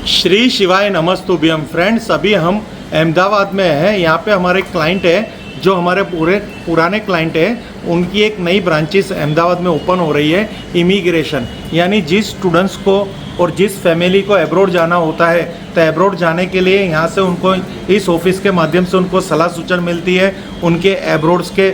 श्री शिवाय नमस्तुभ्यम। फ्रेंड्स, अभी हम अहमदाबाद में हैं। यहाँ पे हमारे क्लाइंट है जो हमारे पुराने क्लाइंट हैं, उनकी एक नई ब्रांचेस अहमदाबाद में ओपन हो रही है। इमिग्रेशन यानी जिस स्टूडेंट्स को और जिस फैमिली को एब्रॉड जाना होता है तो एब्रॉड जाने के लिए यहाँ से उनको इस ऑफिस के माध्यम से उनको सलाह सूचन मिलती है। उनके एब्रॉड्स के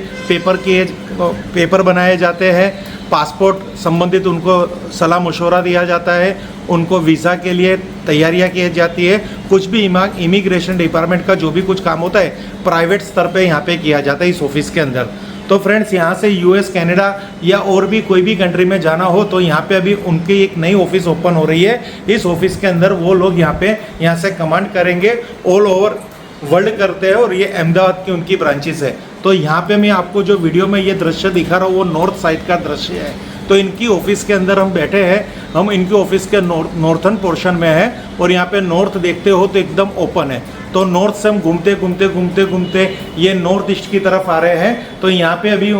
पेपर बनाए जाते हैं, पासपोर्ट संबंधित उनको सलाह मशवरा दिया जाता है, उनको वीज़ा के लिए तैयारियां की जाती है। कुछ भी इमिग्रेशन डिपार्टमेंट का जो भी कुछ काम होता है प्राइवेट स्तर पे यहाँ पे किया जाता है इस ऑफिस के अंदर। तो फ्रेंड्स, यहाँ से यूएस, कनाडा या और भी कोई भी कंट्री में जाना हो तो यहाँ पे अभी उनकी एक नई ऑफिस ओपन हो रही है। इस ऑफिस के अंदर वो लोग यहाँ से कमांड करेंगे, ऑल ओवर वर्ल्ड करते हैं और ये अहमदाबाद की उनकी ब्रांचेस है। तो यहाँ पे मैं आपको जो वीडियो में ये दृश्य दिखा रहा हूँ वो नॉर्थ साइड का दृश्य है। तो इनकी ऑफिस के अंदर हम बैठे हैं, हम इनकी ऑफिस के नॉर्थन पोर्शन में है और यहाँ पे नॉर्थ देखते हो तो एकदम ओपन है। तो नॉर्थ से हम घूमते ये नॉर्थ ईस्ट की तरफ आ रहे हैं। तो यहाँ पे अभी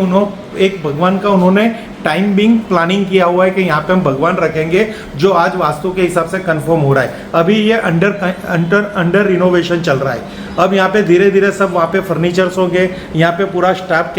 एक भगवान का उन्होंने टाइम बिंग प्लानिंग किया हुआ है कि यहाँ पे हम भगवान रखेंगे, जो आज वास्तु के हिसाब से कंफर्म हो रहा है। अभी ये अंडर रिनोवेशन चल रहा है। अब यहाँ पे धीरे धीरे सब वहाँ पे फर्नीचर्स होंगे। यहाँ पे पूरा staff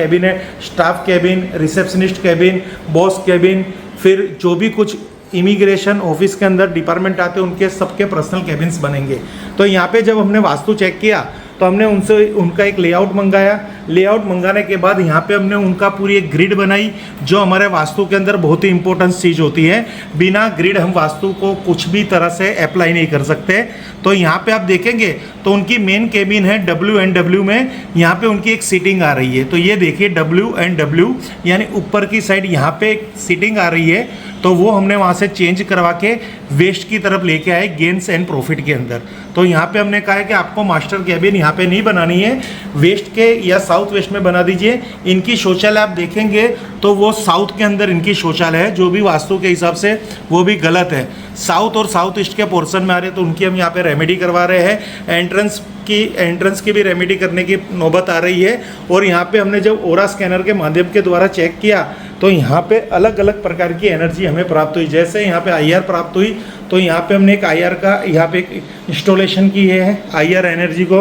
cabin, receptionist cabin, boss cabin, फिर जो भी कुछ इमिग्रेशन ऑफिस के अंदर डिपार्टमेंट आते हैं उनके सबके पर्सनल कैबिन्स बनेंगे। तो यहाँ पे जब हमने वास्तु चेक किया तो हमने उनसे उनका एक लेआउट मंगाया। लेआउट मंगाने के बाद यहाँ पे हमने उनका पूरी एक ग्रिड बनाई, जो हमारे वास्तु के अंदर बहुत ही इंपॉर्टेंट चीज़ होती है। बिना ग्रिड हम वास्तु को कुछ भी तरह से अप्लाई नहीं कर सकते। तो यहाँ पे आप देखेंगे तो उनकी मेन केबिन है WNW में, यहाँ पे उनकी एक सीटिंग आ रही है। तो ये देखिए WNW यानी ऊपर की साइड यहाँ पे एक सीटिंग आ रही है। तो वो हमने वहाँ से चेंज करवा के वेस्ट की तरफ लेके आए, गेन्स एंड प्रॉफिट के अंदर। तो यहाँ पे हमने कहा है कि आपको मास्टर कैबिन यहाँ पे नहीं बनानी है, वेस्ट के या साउथ वेस्ट में बना दीजिए। इनकी शौचालय आप देखेंगे तो वो साउथ के अंदर इनकी शौचालय है, जो भी वास्तु के हिसाब से वो भी गलत है। साउथ और साउथ ईस्ट के पोर्शन में आ रहे हैं तो उनकी हम यहाँ पे रेमेडी करवा रहे हैं। एंट्रेंस की भी रेमेडी करने की नौबत आ रही है। और यहाँ पे हमने जब ओरा स्कैनर के माध्यम के द्वारा चेक किया तो यहाँ पे अलग अलग प्रकार की एनर्जी हमें प्राप्त हुई। जैसे यहाँ पे IR प्राप्त हुई तो यहाँ पे हमने एक IR का यहाँ पे एक इंस्टॉलेशन की है IR एनर्जी को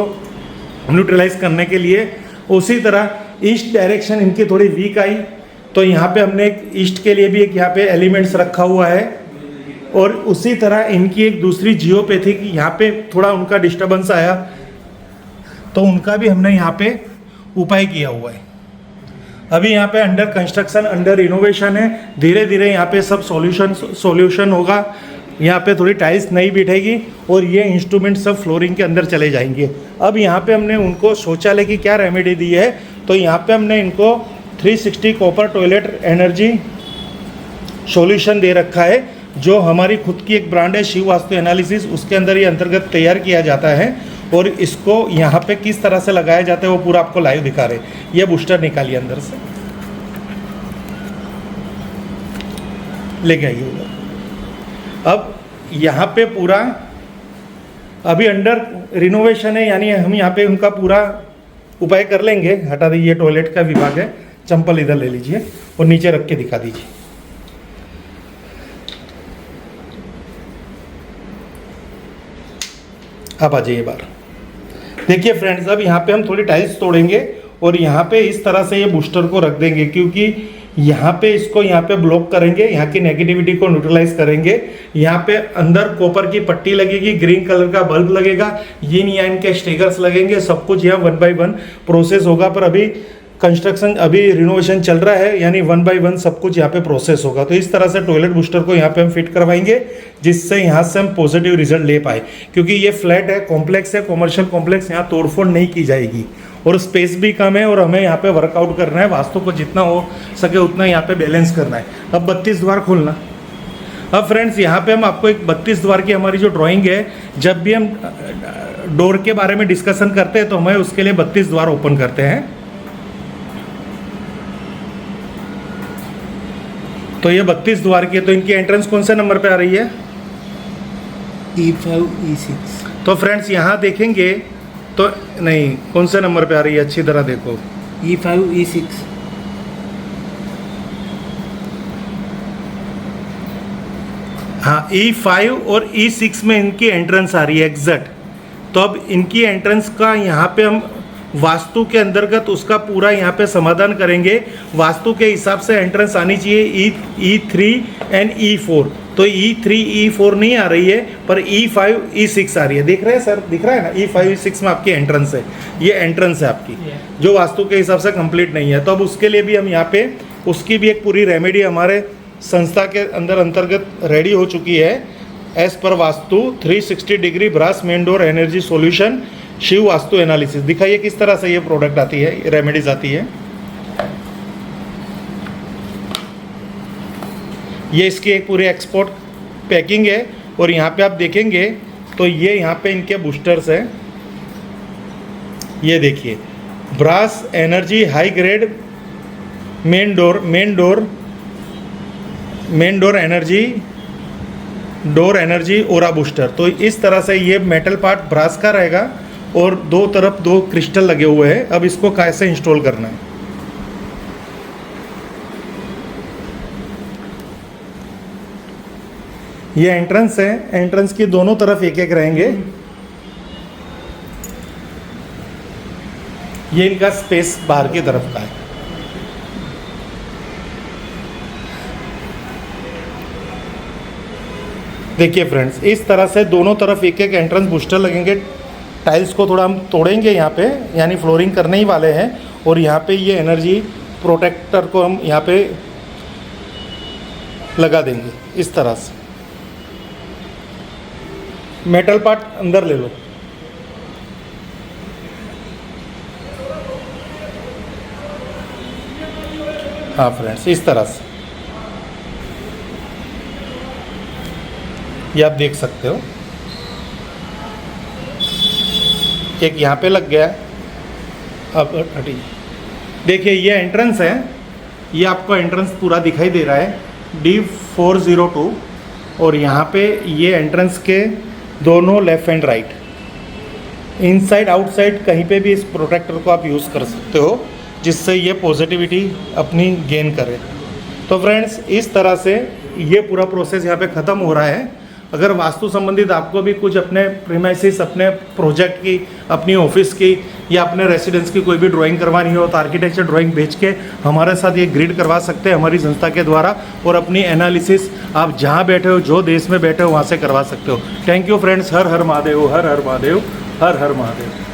न्यूट्रलाइज करने के लिए। उसी तरह ईस्ट डायरेक्शन इनकी थोड़ी वीक आई तो यहाँ पे हमने एक ईस्ट के लिए भी एक यहाँ पे एलिमेंट्स रखा हुआ है। और उसी तरह इनकी एक दूसरी जियोपैथी की यहाँ पे थोड़ा उनका डिस्टर्बेंस आया तो उनका भी हमने यहाँ पे उपाय किया हुआ है। अभी यहाँ पे अंडर कंस्ट्रक्शन, अंडर इनोवेशन है। धीरे धीरे यहाँ पे सब सॉल्यूशन होगा। यहाँ पे थोड़ी टाइल्स नहीं बिठेगी और ये इंस्ट्रूमेंट सब फ्लोरिंग के अंदर चले जाएंगे। अब यहाँ पे हमने उनको शौचालय की क्या रेमेडी दी है, तो यहाँ पे हमने इनको 360 कॉपर टॉयलेट एनर्जी सॉल्यूशन दे रखा है, जो हमारी खुद की एक ब्रांड है शिव वास्तु एनालिसिस, उसके अंदर ये अंतर्गत तैयार किया जाता है। और इसको यहाँ पे किस तरह से लगाया जाता है वो पूरा आपको लाइव दिखा रहे। ये बूस्टर निकालिए अंदर से, लेके आइए उधर। अब यहाँ पे पूरा अभी अंडर रिनोवेशन है, यानी हम यहाँ पे उनका पूरा उपाय कर लेंगे। हटा दीजिए, टॉयलेट का विभाग है। चंपल इधर ले लीजिए और नीचे रख के दिखा दीजिए। आप आ जाइए बाहर। देखिए फ्रेंड्स, अब यहाँ पे हम थोड़ी टाइल्स तोड़ेंगे और यहाँ पे इस तरह से ये बूस्टर को रख देंगे, क्योंकि यहाँ पे इसको यहाँ पे ब्लॉक करेंगे, यहाँ की नेगेटिविटी को न्यूट्रलाइज करेंगे। यहाँ पे अंदर कॉपर की पट्टी लगेगी, ग्रीन कलर का बल्ब लगेगा, यिन यान के स्टिकर्स लगेंगे। सब कुछ यहाँ 1 by 1 प्रोसेस होगा। पर अभी कंस्ट्रक्शन, अभी रिनोवेशन चल रहा है, यानी 1 by 1 सब कुछ यहाँ पे प्रोसेस होगा। तो इस तरह से टॉयलेट बूस्टर को यहाँ पे हम फिट करवाएंगे, जिससे यहाँ से हम पॉजिटिव रिजल्ट ले पाए। क्योंकि ये फ्लैट है, कॉम्प्लेक्स है, कॉमर्शियल कॉम्प्लेक्स, यहाँ तोड़फोड़ नहीं की जाएगी और स्पेस भी कम है और हमें यहाँ पे वर्कआउट करना है। वास्तु को जितना हो सके उतना यहाँ पे बैलेंस करना है। अब 32 द्वार खोलना। अब फ्रेंड्स, यहाँ पे हम आपको एक 32 द्वार की हमारी जो ड्राइंग है, जब भी हम डोर के बारे में डिस्कशन करते हैं तो हमें उसके लिए 32 द्वार ओपन करते हैं। तो ये 32 द्वार की है। तो इनकी एंट्रेंस कौन से नंबर पे आ रही है? E5 E6। तो फ्रेंड्स, यहाँ देखेंगे तो नहीं, कौन से नंबर पे आ रही है, अच्छी तरह देखो। E5 E6। हाँ E5 और E6 में इनकी एंट्रेंस आ रही है एग्जैक्ट। तो अब इनकी एंट्रेंस का यहाँ पे हम वास्तु के अंतर्गत उसका पूरा यहाँ पे समाधान करेंगे। वास्तु के हिसाब से एंट्रेंस आनी चाहिए E3 एंड E4। तो E3 E4 नहीं आ रही है, पर E5 E6 आ रही है। देख रहे हैं सर, दिख रहा है ना, E5 E6 में आपकी एंट्रेंस है, ये एंट्रेंस है आपकी, जो वास्तु के हिसाब से कंप्लीट नहीं है। तो अब उसके लिए भी हम यहाँ पे उसकी भी एक पूरी रेमेडी हमारे संस्था के अंदर अंतर्गत रेडी हो चुकी है। As per Vastu 360 degree brass main door energy solution Shiv Vastu analysis. दिखाइए किस तरह से ये प्रोडक्ट आती है, रेमेडीज आती है। ये इसकी एक पूरी एक्सपोर्ट पैकिंग है। और यहाँ पे आप देखेंगे तो ये यहाँ पे इनके बूस्टर्स हैं। ये देखिए, brass energy high grade main door energy aura booster. तो इस तरह से ये मेटल पार्ट ब्रास का रहेगा और दो तरफ 2 क्रिस्टल लगे हुए हैं। अब इसको कैसे इंस्टॉल करना है, ये एंट्रेंस है, एंट्रेंस की दोनों तरफ एक एक रहेंगे। ये इनका स्पेस बाहर की तरफ का है। देखिए फ्रेंड्स, इस तरह से दोनों तरफ एक एक एंट्रेंस बूस्टर लगेंगे। टाइल्स को थोड़ा हम तोड़ेंगे यहाँ पे, यानी फ्लोरिंग करने ही वाले हैं। और यहाँ पे ये एनर्जी प्रोटेक्टर को हम यहाँ पे लगा देंगे इस तरह से। मेटल पार्ट अंदर ले लो। हाँ फ्रेंड्स, इस तरह से ये आप देख सकते हो। एक यहाँ पे लग गया। अब हटिए, देखिए ये एंट्रेंस है, ये आपको एंट्रेंस पूरा दिखाई दे रहा है D402। और यहाँ पे ये एंट्रेंस के दोनों left and right, inside outside कहीं पे भी इस प्रोटेक्टर को आप यूज़ कर सकते हो, जिससे ये पॉजिटिविटी अपनी गेन करे। तो फ्रेंड्स, इस तरह से ये पूरा प्रोसेस यहाँ पे ख़त्म हो रहा है। अगर वास्तु संबंधित आपको भी कुछ अपने प्रीमाइसिस, अपने प्रोजेक्ट की, अपनी ऑफिस की या अपने रेसिडेंस की कोई भी ड्राइंग करवानी हो तो आर्किटेक्चर ड्राइंग भेज के हमारे साथ ये ग्रिड करवा सकते हैं हमारी संस्था के द्वारा। और अपनी एनालिसिस आप जहाँ बैठे हो, जो देश में बैठे हो, वहाँ से करवा सकते हो। Thank you friends. Her her Mahadev, her her Mahadev, her her Mahadev.